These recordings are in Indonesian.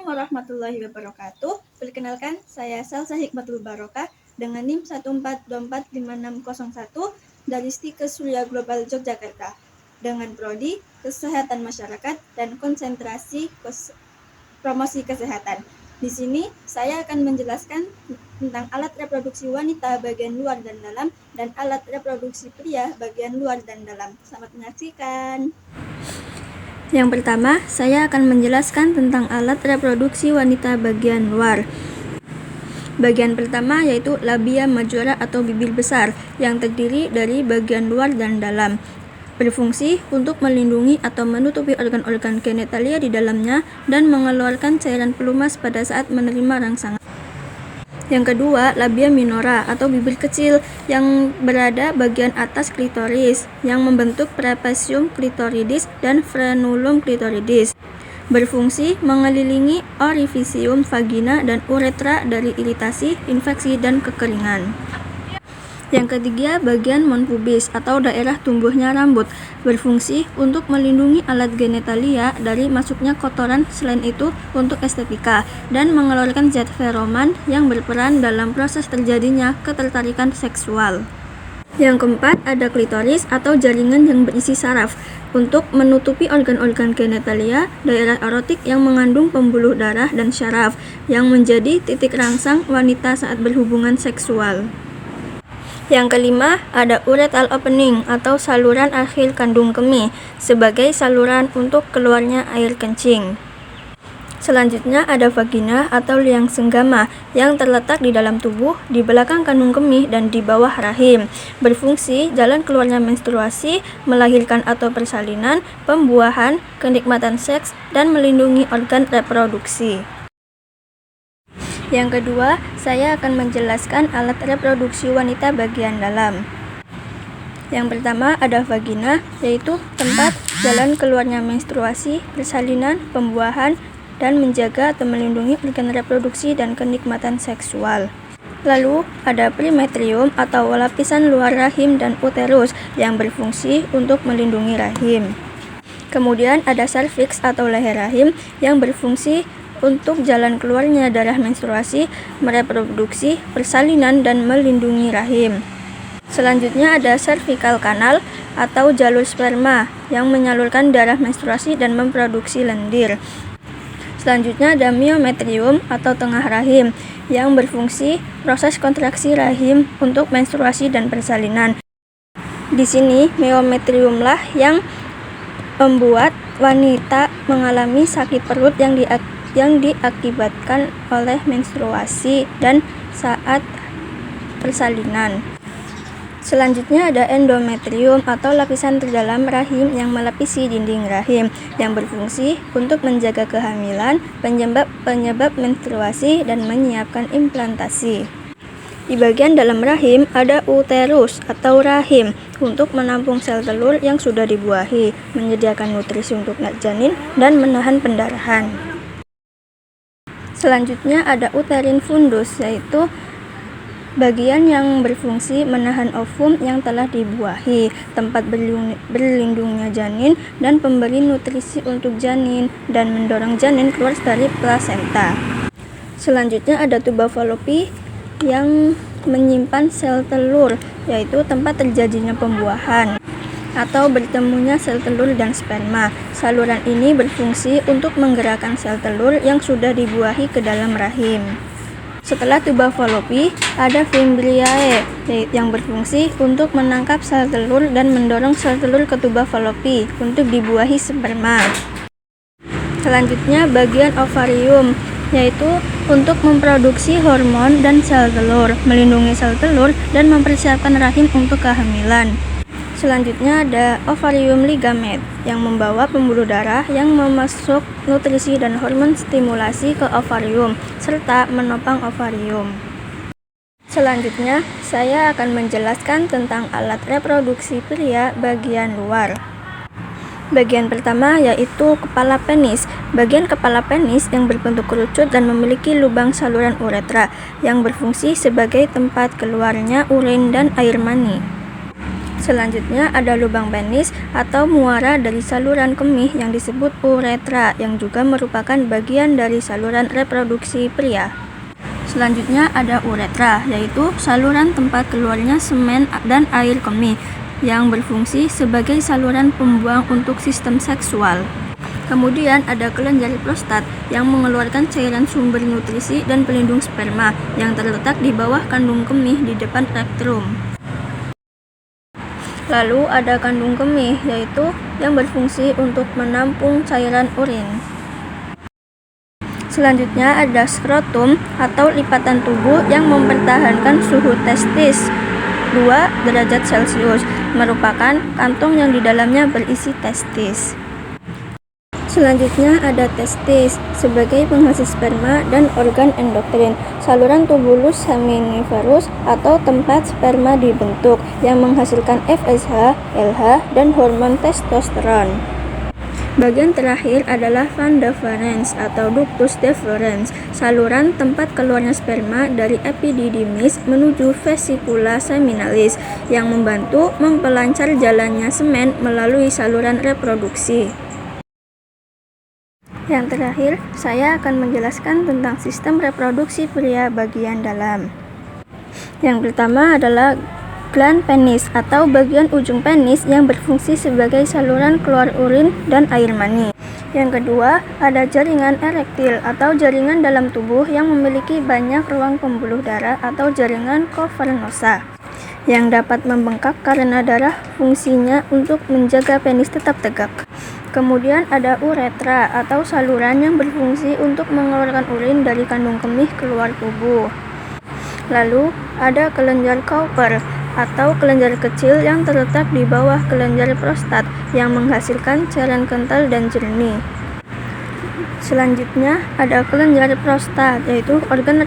Assalamualaikum warahmatullahi wabarakatuh. Perkenalkan, saya Salsa Hikmatul Barokah dengan NIM 1424561 dari Stikes Surya Global Yogyakarta dengan prodi Kesehatan Masyarakat dan konsentrasi promosi kesehatan. Di sini saya akan menjelaskan tentang alat reproduksi wanita bagian luar dan dalam dan alat reproduksi pria bagian luar dan dalam. Selamat menyaksikan. Yang pertama, saya akan menjelaskan tentang alat reproduksi wanita bagian luar. Bagian pertama yaitu labia majora atau bibir besar yang terdiri dari bagian luar dan dalam. Berfungsi untuk melindungi atau menutupi organ-organ genitalia di dalamnya dan mengeluarkan cairan pelumas pada saat menerima rangsangan. Yang kedua, labia minora atau bibir kecil yang berada bagian atas klitoris yang membentuk trapezium clitoridis dan frenulum clitoridis. Berfungsi mengelilingi orifisium vagina dan uretra dari iritasi, infeksi, dan kekeringan. Yang ketiga, bagian mons pubis atau daerah tumbuhnya rambut berfungsi untuk melindungi alat genitalia dari masuknya kotoran, selain itu untuk estetika dan mengeluarkan zat feroman yang berperan dalam proses terjadinya ketertarikan seksual. Yang keempat, ada klitoris atau jaringan yang berisi saraf untuk menutupi organ-organ genitalia, daerah erotik yang mengandung pembuluh darah dan syaraf yang menjadi titik rangsang wanita saat berhubungan seksual. Yang kelima, ada uretal opening atau saluran akhir kandung kemih sebagai saluran untuk keluarnya air kencing. Selanjutnya ada vagina atau liang senggama yang terletak di dalam tubuh, di belakang kandung kemih dan di bawah rahim. Berfungsi jalan keluarnya menstruasi, melahirkan atau persalinan, pembuahan, kenikmatan seks, dan melindungi organ reproduksi. Yang kedua, saya akan menjelaskan alat reproduksi wanita bagian dalam. Yang pertama ada vagina, yaitu tempat jalan keluarnya menstruasi, persalinan, pembuahan, dan menjaga atau melindungi organ reproduksi dan kenikmatan seksual. Lalu ada perimetrium atau lapisan luar rahim dan uterus yang berfungsi untuk melindungi rahim. Kemudian ada serviks atau leher rahim yang berfungsi untuk jalan keluarnya darah menstruasi, mereproduksi, persalinan, dan melindungi rahim. Selanjutnya ada cervical canal atau jalur sperma yang menyalurkan darah menstruasi dan memproduksi lendir. Selanjutnya ada myometrium atau tengah rahim yang berfungsi proses kontraksi rahim untuk menstruasi dan persalinan. Di sini myometriumlah yang membuat wanita mengalami sakit perut yang diakibatkan oleh menstruasi dan saat persalinan. Selanjutnya ada endometrium atau lapisan terdalam rahim yang melapisi dinding rahim yang berfungsi untuk menjaga kehamilan, penyebab menstruasi, dan menyiapkan implantasi. Di bagian dalam rahim ada uterus atau rahim untuk menampung sel telur yang sudah dibuahi, menyediakan nutrisi untuk janin, dan menahan pendarahan. Selanjutnya ada uterine fundus, yaitu bagian yang berfungsi menahan ovum yang telah dibuahi, tempat berlindungnya janin, dan pemberi nutrisi untuk janin, dan mendorong janin keluar dari plasenta. Selanjutnya ada tuba fallopi yang menyimpan sel telur, yaitu tempat terjadinya pembuahan atau bertemunya sel telur dan sperma. Saluran ini berfungsi untuk menggerakkan sel telur yang sudah dibuahi ke dalam rahim. Setelah tuba fallopi, ada fimbriae yang berfungsi untuk menangkap sel telur dan mendorong sel telur ke tuba fallopi untuk dibuahi sperma. Selanjutnya bagian ovarium, yaitu untuk memproduksi hormon dan sel telur, melindungi sel telur, dan mempersiapkan rahim untuk kehamilan. Selanjutnya ada ovarium ligament yang membawa pembuluh darah yang memasuk nutrisi dan hormon stimulasi ke ovarium serta menopang ovarium. Selanjutnya, saya akan menjelaskan tentang alat reproduksi pria bagian luar. Bagian pertama yaitu kepala penis. Bagian kepala penis yang berbentuk kerucut dan memiliki lubang saluran uretra yang berfungsi sebagai tempat keluarnya urin dan air mani. Selanjutnya ada lubang penis atau muara dari saluran kemih yang disebut uretra, yang juga merupakan bagian dari saluran reproduksi pria. Selanjutnya ada uretra, yaitu saluran tempat keluarnya semen dan air kemih yang berfungsi sebagai saluran pembuang untuk sistem seksual. Kemudian ada kelenjar prostat yang mengeluarkan cairan sumber nutrisi dan pelindung sperma yang terletak di bawah kandung kemih di depan rektrum. Lalu ada kandung kemih, yaitu yang berfungsi untuk menampung cairan urin. Selanjutnya ada skrotum atau lipatan tubuh yang mempertahankan suhu testis 2 derajat Celcius, merupakan kantong yang di dalamnya berisi testis. Selanjutnya ada testis sebagai penghasil sperma dan organ endokrin, saluran tubulus seminiferus atau tempat sperma dibentuk yang menghasilkan FSH, LH, dan hormon testosteron. Bagian terakhir adalah van deferens atau ductus deferens, saluran tempat keluarnya sperma dari epididymis menuju vesicula seminalis yang membantu memperlancar jalannya semen melalui saluran reproduksi. Yang terakhir, saya akan menjelaskan tentang sistem reproduksi pria bagian dalam. Yang pertama adalah gland penis atau bagian ujung penis yang berfungsi sebagai saluran keluar urin dan air mani. Yang kedua, ada jaringan erektil atau jaringan dalam tubuh yang memiliki banyak ruang pembuluh darah atau jaringan cavernosa yang dapat membengkak karena darah fungsinya untuk menjaga penis tetap tegak. Kemudian ada uretra atau saluran yang berfungsi untuk mengeluarkan urin dari kandung kemih keluar tubuh. Lalu ada kelenjar Cowper atau kelenjar kecil yang terletak di bawah kelenjar prostat yang menghasilkan cairan kental dan jernih. Selanjutnya ada kelenjar prostat, yaitu organ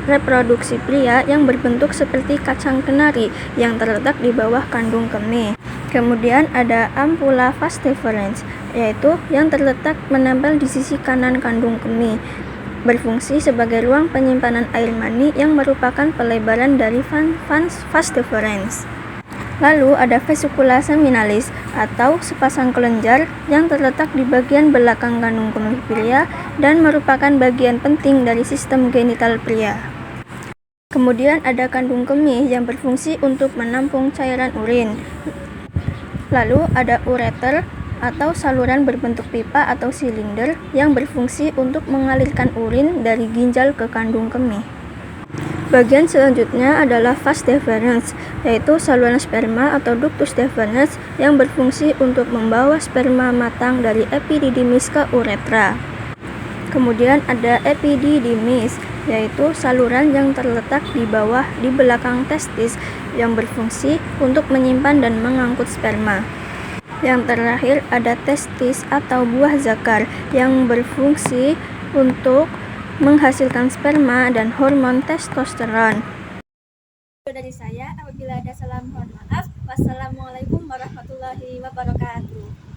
reproduksi pria yang berbentuk seperti kacang kenari yang terletak di bawah kandung kemih. Kemudian ada ampulla vas deferens, yaitu yang terletak menempel di sisi kanan kandung kemih, berfungsi sebagai ruang penyimpanan air mani yang merupakan pelebaran dari vas deferens. Lalu ada vesicula seminalis atau sepasang kelenjar yang terletak di bagian belakang kandung kemih pria dan merupakan bagian penting dari sistem genital pria. Kemudian ada kandung kemih yang berfungsi untuk menampung cairan urin. Lalu ada ureter atau saluran berbentuk pipa atau silinder yang berfungsi untuk mengalirkan urin dari ginjal ke kandung kemih. Bagian selanjutnya adalah vas deferens, yaitu saluran sperma atau ductus deferens yang berfungsi untuk membawa sperma matang dari epididymis ke uretra. Kemudian ada epididymis, yaitu saluran yang terletak di belakang testis yang berfungsi untuk menyimpan dan mengangkut sperma. Yang terakhir ada testis atau buah zakar yang berfungsi untuk menghasilkan sperma dan hormon testosteron. Dari saya, apabila ada salah mohon maaf. Wassalamualaikum warahmatullahi wabarakatuh.